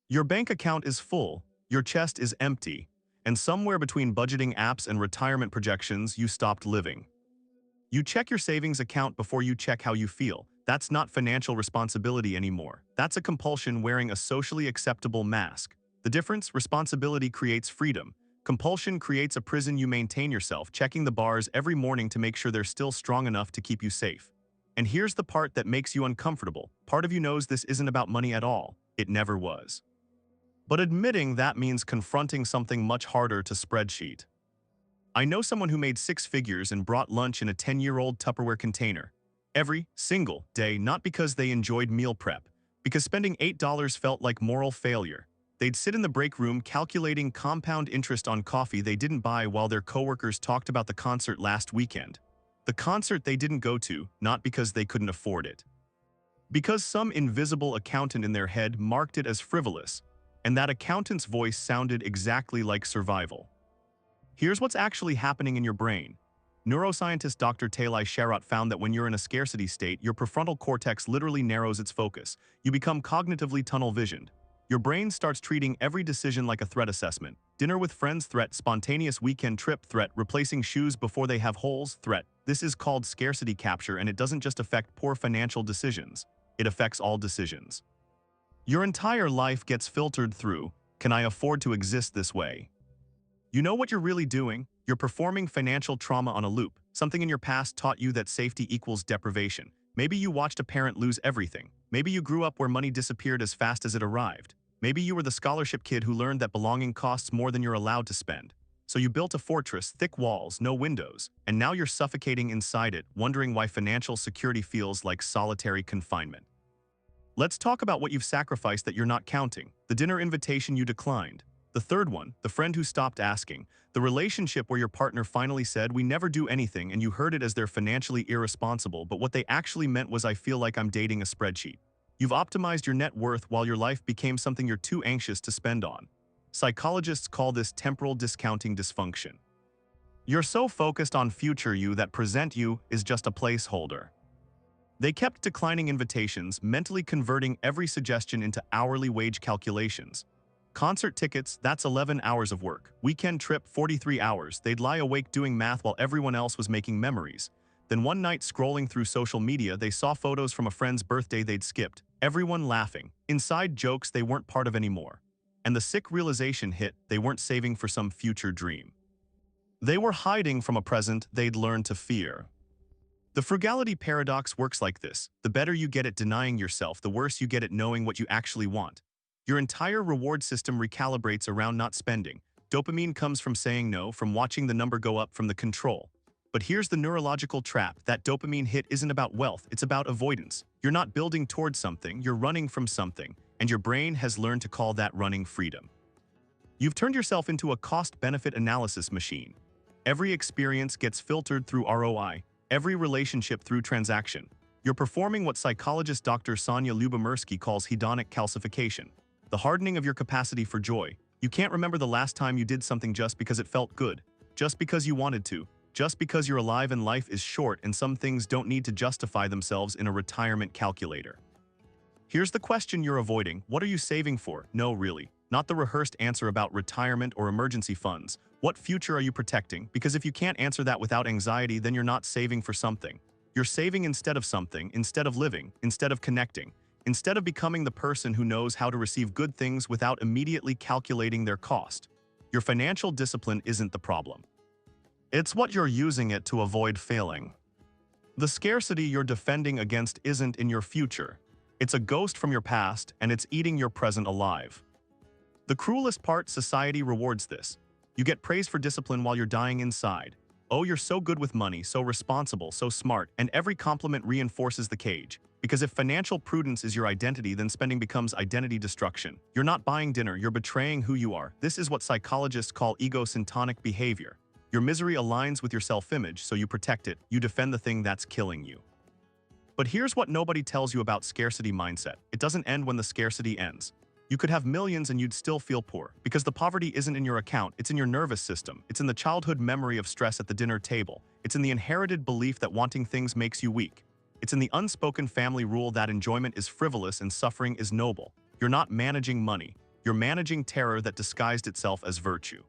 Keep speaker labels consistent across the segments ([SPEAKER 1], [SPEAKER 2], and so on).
[SPEAKER 1] Your bank account is full, your chest is empty, and somewhere between budgeting apps and retirement projections, you stopped living. You check your savings account before you check how you feel. That's not financial responsibility anymore. That's a compulsion wearing a socially acceptable mask. The difference? Responsibility creates freedom. Compulsion creates a prison you maintain yourself, checking the bars every morning to make sure they're still strong enough to keep you safe. And here's the part that makes you uncomfortable. Part of you knows this isn't about money at all. It never was. But admitting that means confronting something much harder to spreadsheet. I know someone who made six figures and brought lunch in a 10-year-old Tupperware container. Every single day, not because they enjoyed meal prep, because spending $8 felt like moral failure. They'd sit in the break room calculating compound interest on coffee they didn't buy while their coworkers talked about the concert last weekend. The concert they didn't go to, not because they couldn't afford it. Because some invisible accountant in their head marked it as frivolous, and that accountant's voice sounded exactly like survival. Here's what's actually happening in your brain. Neuroscientist Dr. Talai Sharot found that when you're in a scarcity state, your prefrontal cortex literally narrows its focus. You become cognitively tunnel-visioned. Your brain starts treating every decision like a threat assessment. Dinner with friends threat, spontaneous weekend trip threat, replacing shoes before they have holes threat. This is called scarcity capture, and it doesn't just affect poor financial decisions. It affects all decisions. Your entire life gets filtered through, can I afford to exist this way? You know what you're really doing? You're performing financial trauma on a loop. Something in your past taught you that safety equals deprivation. Maybe you watched a parent lose everything. Maybe you grew up where money disappeared as fast as it arrived. Maybe you were the scholarship kid who learned that belonging costs more than you're allowed to spend. So you built a fortress, thick walls, no windows, and now you're suffocating inside it, wondering why financial security feels like solitary confinement. Let's talk about what you've sacrificed that you're not counting. The dinner invitation you declined. The third one, the friend who stopped asking. The relationship where your partner finally said, "We never do anything," and you heard it as they're financially irresponsible, but what they actually meant was, "I feel like I'm dating a spreadsheet." You've optimized your net worth while your life became something you're too anxious to spend on. Psychologists call this temporal discounting dysfunction. You're so focused on future you that present you is just a placeholder. They kept declining invitations, mentally converting every suggestion into hourly wage calculations. Concert tickets, that's 11 hours of work. Weekend trip, 43 hours. They'd lie awake doing math while everyone else was making memories. Then one night, scrolling through social media, they saw photos from a friend's birthday they'd skipped. Everyone laughing. Inside jokes they weren't part of anymore. And the sick realization hit, they weren't saving for some future dream. They were hiding from a present they'd learned to fear. The frugality paradox works like this. The better you get at denying yourself, the worse you get at knowing what you actually want. Your entire reward system recalibrates around not spending. Dopamine comes from saying no, from watching the number go up, from the control. But here's the neurological trap. That dopamine hit isn't about wealth, it's about avoidance. You're not building towards something, you're running from something, and your brain has learned to call that running freedom. You've turned yourself into a cost-benefit analysis machine. Every experience gets filtered through ROI, every relationship through transaction. You're performing what psychologist Dr. Sonia Lyubomirsky calls hedonic calcification. The hardening of your capacity for joy. You can't remember the last time you did something just because it felt good, just because you wanted to, just because you're alive and life is short and some things don't need to justify themselves in a retirement calculator. Here's the question you're avoiding. What are you saving for? No, really. Not the rehearsed answer about retirement or emergency funds. What future are you protecting? Because if you can't answer that without anxiety, then you're not saving for something. You're saving instead of something, instead of living, instead of connecting. Instead of becoming the person who knows how to receive good things without immediately calculating their cost. Your financial discipline isn't the problem. It's what you're using it to avoid failing. The scarcity you're defending against isn't in your future. It's a ghost from your past, and it's eating your present alive. The cruelest part, society rewards this. You get praise for discipline while you're dying inside. Oh, you're so good with money, so responsible, so smart, and every compliment reinforces the cage. Because if financial prudence is your identity, then spending becomes identity destruction. You're not buying dinner, you're betraying who you are. This is what psychologists call egosyntonic behavior. Your misery aligns with your self-image, so you protect it, you defend the thing that's killing you. But here's what nobody tells you about scarcity mindset. It doesn't end when the scarcity ends. You could have millions and you'd still feel poor, because the poverty isn't in your account, it's in your nervous system. It's in the childhood memory of stress at the dinner table. It's in the inherited belief that wanting things makes you weak. It's in the unspoken family rule that enjoyment is frivolous and suffering is noble. You're not managing money. You're managing terror that disguised itself as virtue.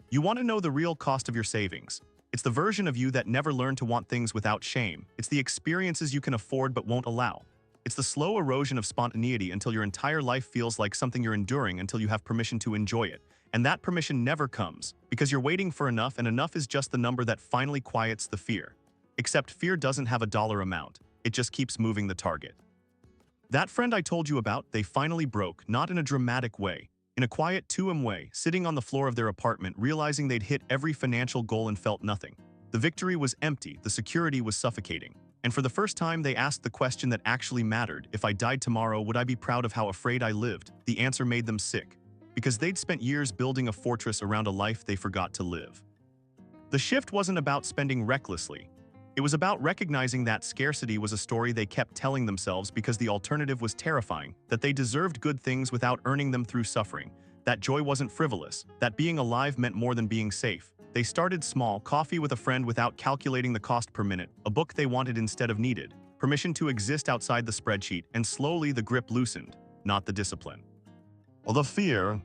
[SPEAKER 1] You want to know the real cost of your savings. It's the version of you that never learned to want things without shame. It's the experiences you can afford but won't allow. It's the slow erosion of spontaneity until your entire life feels like something you're enduring until you have permission to enjoy it. And that permission never comes, because you're waiting for enough, and enough is just the number that finally quiets the fear. Except fear doesn't have a dollar amount. It just keeps moving the target. That friend I told you about, they finally broke, not in a dramatic way. In a quiet 2M way, sitting on the floor of their apartment, realizing they'd hit every financial goal and felt nothing. The victory was empty, the security was suffocating. And for the first time, they asked the question that actually mattered: if I died tomorrow, would I be proud of how afraid I lived? The answer made them sick, because they'd spent years building a fortress around a life they forgot to live. The shift wasn't about spending recklessly. It was about recognizing that scarcity was a story they kept telling themselves because the alternative was terrifying, that they deserved good things without earning them through suffering, that joy wasn't frivolous, that being alive meant more than being safe. They started small: coffee with a friend without calculating the cost per minute, a book they wanted instead of needed, permission to exist outside the spreadsheet, and slowly the grip loosened, not the discipline. Well, the fear.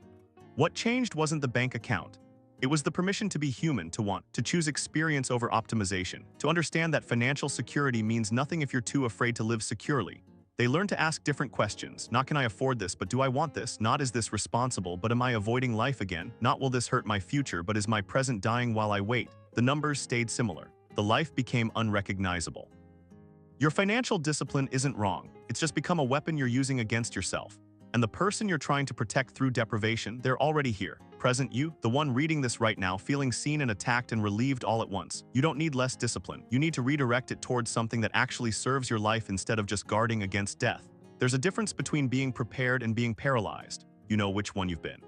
[SPEAKER 1] What changed wasn't the bank account. It was the permission to be human, to want, to choose experience over optimization, to understand that financial security means nothing if you're too afraid to live securely. They learned to ask different questions: not can I afford this, but do I want this? Not is this responsible, but am I avoiding life again? Not will this hurt my future, but is my present dying while I wait? The numbers stayed similar. The life became unrecognizable. Your financial discipline isn't wrong. It's just become a weapon you're using against yourself. And the person you're trying to protect through deprivation, they're already here. Present you, the one reading this right now, feeling seen and attacked and relieved all at once. You don't need less discipline. You need to redirect it towards something that actually serves your life instead of just guarding against death. There's a difference between being prepared and being paralyzed. You know which one you've been.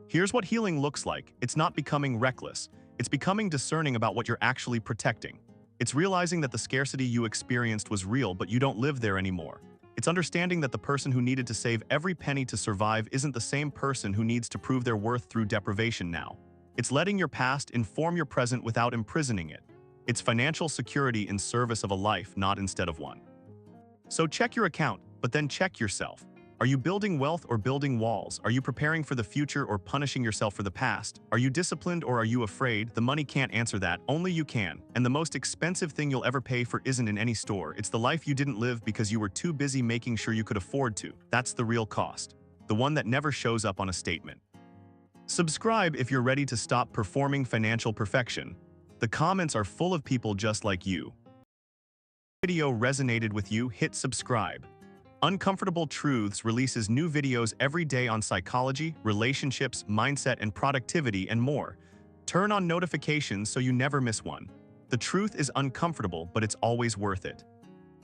[SPEAKER 1] Here's what healing looks like. It's not becoming reckless. It's becoming discerning about what you're actually protecting. It's realizing that the scarcity you experienced was real, but you don't live there anymore. It's understanding that the person who needed to save every penny to survive isn't the same person who needs to prove their worth through deprivation now. It's letting your past inform your present without imprisoning it. It's financial security in service of a life, not instead of one. So check your account, but then check yourself. Are you building wealth or building walls? Are you preparing for the future or punishing yourself for the past? Are you disciplined or are you afraid? The money can't answer that, only you can. And the most expensive thing you'll ever pay for isn't in any store. It's the life you didn't live because you were too busy making sure you could afford to. That's the real cost. The one that never shows up on a statement. Subscribe if you're ready to stop performing financial perfection. The comments are full of people just like you. If the video resonated with you, hit subscribe. Uncomfortable Truths releases new videos every day on psychology, relationships, mindset, and productivity, and more. Turn on notifications so you never miss one. The truth is uncomfortable, but it's always worth it.